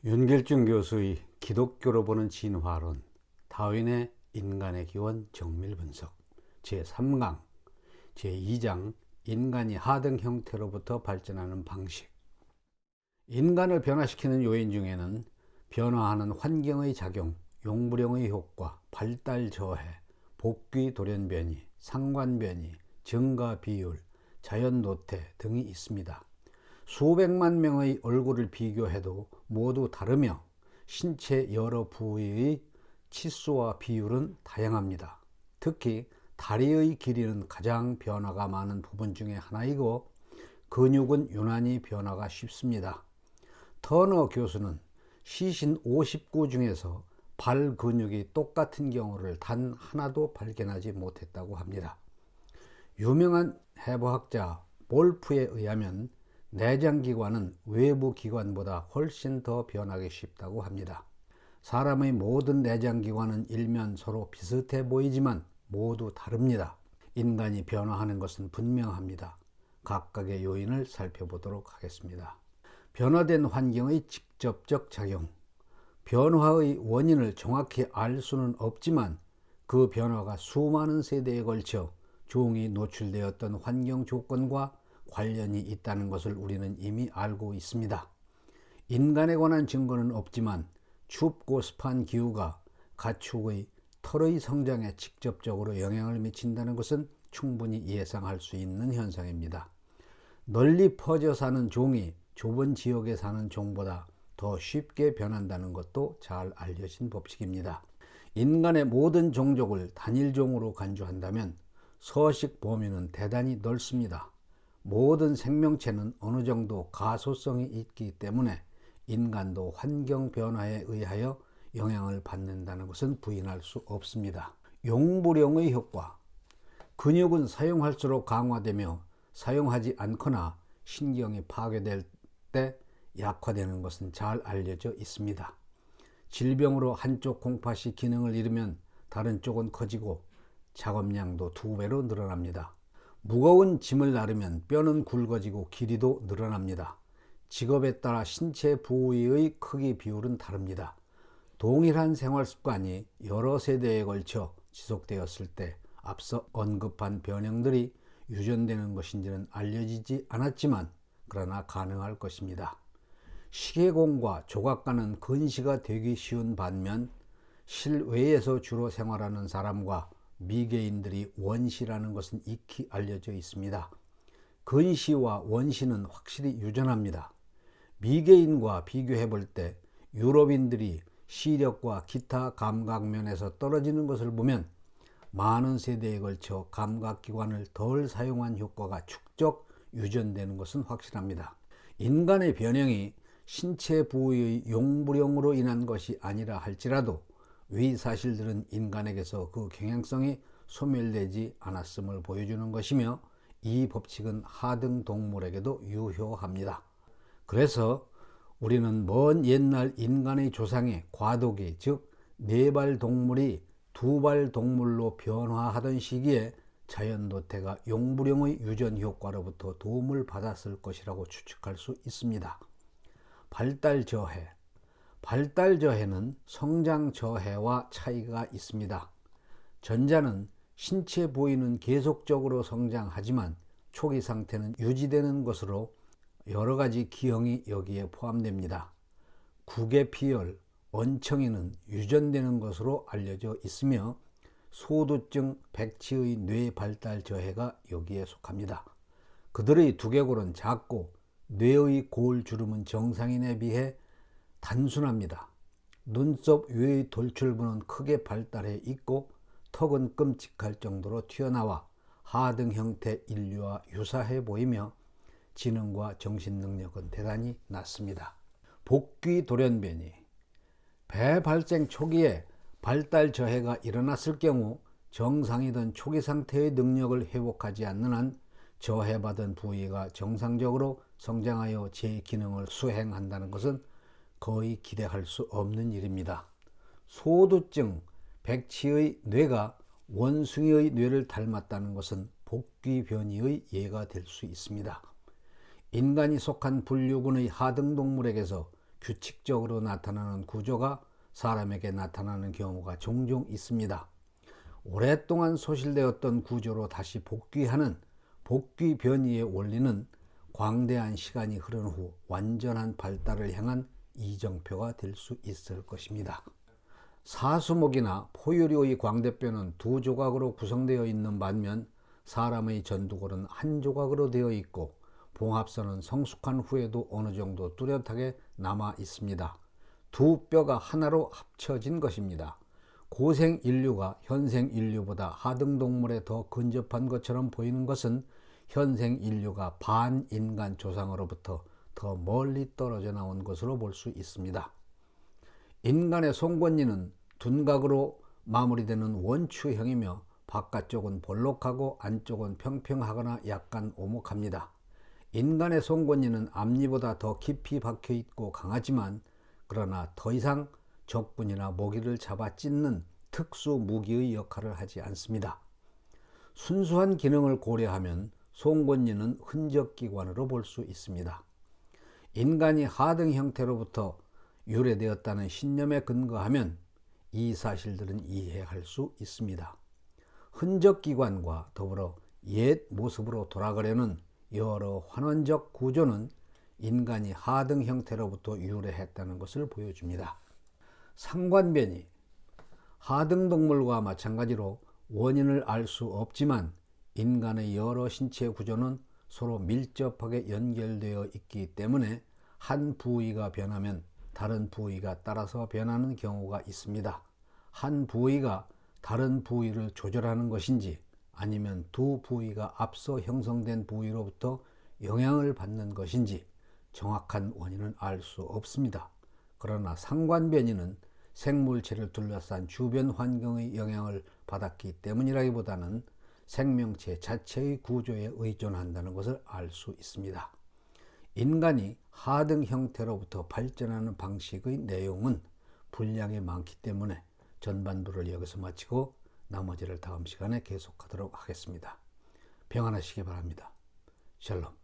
윤길중 교수의 기독교로 보는 진화론, 다윈의 인간의 기원 정밀 분석, 제3강, 제2장, 인간이 하등 형태로부터 발전하는 방식. 인간을 변화시키는 요인 중에는 변화하는 환경의 작용, 용부령의 효과, 발달 저해, 복귀 돌연변이, 상관변이, 증가 비율, 자연 노태 등이 있습니다. 수백만 명의 얼굴을 비교해도 모두 다르며 신체 여러 부위의 치수와 비율은 다양합니다. 특히 다리의 길이는 가장 변화가 많은 부분 중에 하나이고 근육은 유난히 변화가 쉽습니다. 터너 교수는 시신 59 중에서 발 근육이 똑같은 경우를 단 하나도 발견하지 못했다고 합니다. 유명한 해부학자 볼프에 의하면 내장기관은 외부 기관보다 훨씬 더 변하기 쉽다고 합니다. 사람의 모든 내장기관은 일면 서로 비슷해 보이지만 모두 다릅니다. 인간이 변화하는 것은 분명합니다. 각각의 요인을 살펴보도록 하겠습니다. 변화된 환경의 직접적 작용. 변화의 원인을 정확히 알 수는 없지만 그 변화가 수많은 세대에 걸쳐 종이 노출되었던 환경 조건과 관련이 있다는 것을 우리는 이미 알고 있습니다. 인간에 관한 증거는 없지만 춥고 습한 기후가 가축의 털의 성장에 직접적으로 영향을 미친다는 것은 충분히 예상할 수 있는 현상입니다. 널리 퍼져 사는 종이 좁은 지역에 사는 종보다 더 쉽게 변한다는 것도 잘 알려진 법칙입니다. 인간의 모든 종족을 단일종으로 간주한다면 서식 범위는 대단히 넓습니다. 모든 생명체는 어느 정도 가소성이 있기 때문에 인간도 환경 변화에 의하여 영향을 받는다는 것은 부인할 수 없습니다. 용부령의 효과. 근육은 사용할수록 강화되며 사용하지 않거나 신경이 파괴될 때 약화되는 것은 잘 알려져 있습니다. 질병으로 한쪽 콩팥이 기능을 잃으면 다른 쪽은 커지고 작업량도 2배로 늘어납니다. 무거운 짐을 나르면 뼈는 굵어지고 길이도 늘어납니다. 직업에 따라 신체 부위의 크기 비율은 다릅니다. 동일한 생활 습관이 여러 세대에 걸쳐 지속되었을 때 앞서 언급한 변형들이 유전되는 것인지는 알려지지 않았지만 그러나 가능할 것입니다. 시계공과 조각가는 근시가 되기 쉬운 반면 실외에서 주로 생활하는 사람과 미개인들이 원시라는 것은 익히 알려져 있습니다. 근시와 원시는 확실히 유전합니다. 미개인과 비교해 볼 때 유럽인들이 시력과 기타 감각면에서 떨어지는 것을 보면 많은 세대에 걸쳐 감각기관을 덜 사용한 효과가 축적 유전되는 것은 확실합니다. 인간의 변형이 신체 부위의 용부령으로 인한 것이 아니라 할지라도 위 사실들은 인간에게서 그 경향성이 소멸되지 않았음을 보여주는 것이며 이 법칙은 하등 동물에게도 유효합니다. 그래서 우리는 먼 옛날 인간의 조상의 과도기, 즉 4발 동물이 2발 동물로 변화하던 시기에 자연 노태가 용부령의 유전 효과로부터 도움을 받았을 것이라고 추측할 수 있습니다. 발달 저해. 발달 저해는 성장 저해와 차이가 있습니다. 전자는 신체 부위는 계속적으로 성장하지만 초기 상태는 유지되는 것으로 여러 가지 기형이 여기에 포함됩니다. 국의 피열, 원청이는 유전되는 것으로 알려져 있으며 소두증, 백치의 뇌 발달 저해가 여기에 속합니다. 그들의 두개골은 작고 뇌의 골주름은 정상인에 비해 단순합니다. 눈썹 위의 돌출부는 크게 발달해 있고 턱은 끔찍할 정도로 튀어나와 하등 형태 인류와 유사해 보이며 지능과 정신 능력은 대단히 낮습니다. 복귀 돌연변이. 배 발생 초기에 발달 저해가 일어났을 경우 정상이던 초기 상태의 능력을 회복하지 않는 한 저해받은 부위가 정상적으로 성장하여 제 기능을 수행한다는 것은 거의 기대할 수 없는 일입니다. 소두증, 백치의 뇌가 원숭이의 뇌를 닮았다는 것은 복귀 변이의 예가 될 수 있습니다. 인간이 속한 분류군의 하등 동물에게서 규칙적으로 나타나는 구조가 사람에게 나타나는 경우가 종종 있습니다. 오랫동안 소실되었던 구조로 다시 복귀하는 복귀 변이의 원리는 광대한 시간이 흐른 후 완전한 발달을 향한 이정표가 될 수 있을 것입니다. 사수목이나 포유류의 광대뼈는 두 조각으로 구성되어 있는 반면 사람의 전두골은 한 조각으로 되어 있고 봉합선은 성숙한 후에도 어느 정도 뚜렷하게 남아 있습니다. 두 뼈가 하나로 합쳐진 것입니다. 고생 인류가 현생 인류보다 하등 동물에 더 근접한 것처럼 보이는 것은 현생 인류가 반인간 조상으로부터 더 멀리 떨어져 나온 것으로 볼 수 있습니다. 인간의 송곳니는 둔각으로 마무리되는 원추형이며 바깥쪽은 볼록하고 안쪽은 평평하거나 약간 오목합니다. 인간의 송곳니는 앞니보다 더 깊이 박혀 있고 강하지만 그러나 더 이상 적군이나 먹이를 잡아 찢는 특수 무기의 역할을 하지 않습니다. 순수한 기능을 고려하면 송곳니는 흔적기관으로 볼 수 있습니다. 인간이 하등 형태로부터 유래되었다는 신념에 근거하면 이 사실들은 이해할 수 있습니다. 흔적기관과 더불어 옛 모습으로 돌아가려는 여러 환원적 구조는 인간이 하등 형태로부터 유래했다는 것을 보여줍니다. 상관변이 하등 동물과 마찬가지로 원인을 알 수 없지만 인간의 여러 신체 구조는 서로 밀접하게 연결되어 있기 때문에 한 부위가 변하면 다른 부위가 따라서 변하는 경우가 있습니다. 한 부위가 다른 부위를 조절하는 것인지 아니면 두 부위가 앞서 형성된 부위로부터 영향을 받는 것인지 정확한 원인은 알 수 없습니다. 그러나 상관변이는 생물체를 둘러싼 주변 환경의 영향을 받았기 때문이라기보다는 생명체 자체의 구조에 의존한다는 것을 알 수 있습니다. 인간이 하등 형태로부터 발전하는 방식의 내용은 분량이 많기 때문에 전반부를 여기서 마치고 나머지를 다음 시간에 계속하도록 하겠습니다. 평안하시기 바랍니다. 샬롬.